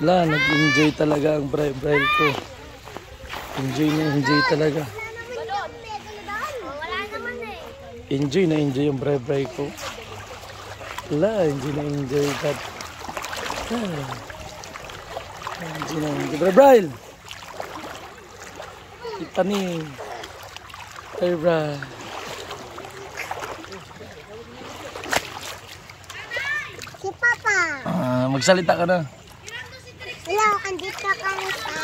Wala, nag-enjoy talaga ang Braille ko. Enjoy talaga. Enjoy ang Braille ko. Wala, enjoy that. Enjoy na enjoy. Braille! Kita ni Braille. Si Papa. Magsalita ka na. Hello, andito kami sa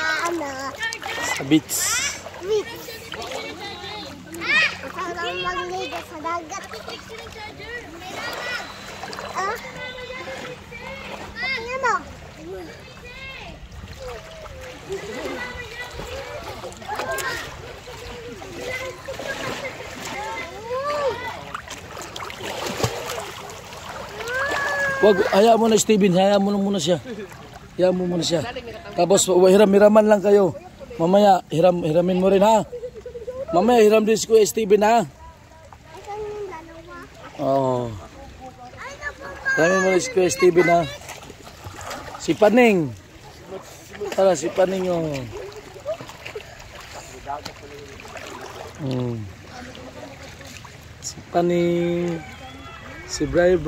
sa beach. Parang magligo sa dagat. Ano mo? Wag, hayaan mo na Steven, hayaan mo muna siya. Hayaan mo muna siya. Tapos hiram-hiraman lang kayo. Mamaya hiramin mo rin ha. Mamaya hiram din si Kuya Steven ha. Oo. Hiramin mo rin si Kuya Steven ha. Si Paning. Tara si Paning oh. Si Paning. Si Bray.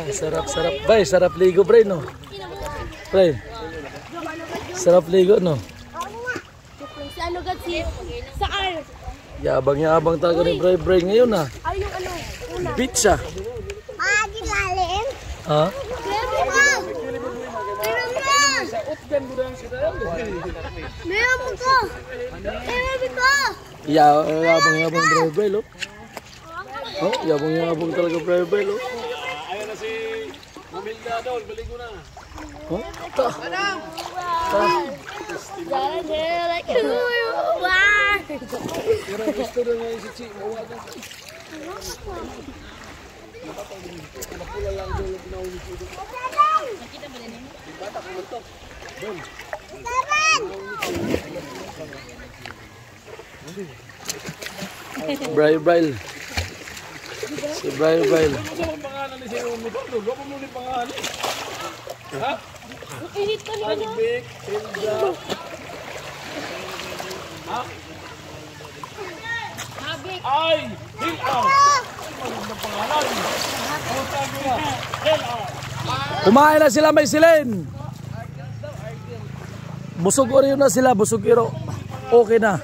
Sarap. Bay, sarap ligo, Bray, no? Bray. Sarap ligo, no? Si ano si Saan? Yabang talaga ni Bray ngayon, ha? Ay, yung ano? Una. Beach, ha? Di lalim. Ha? Meron ko. Yabang Bray, lo? Oh, yabang talaga Bray, lo? Ayan na si Mamilda doon, baligo na. Oh, ta. Gusto na nga si Chi, mawagan. Napula lang doon ang pinaulit ko doon. Nakita ba din yun? Bata ko ito. Doon. Braille. Si Braille. Ano ang pangalan ni Sino Motor? Gawin mo ni pangalan. Ha? Init ka niya, no? Albik, Hilda. Ha? Habik. Ay! Hilda! Magandang pangalan. Putang mo na. Hilda! Kumain na sila, may silin. Busog o rin na sila, busog iro. Okay na.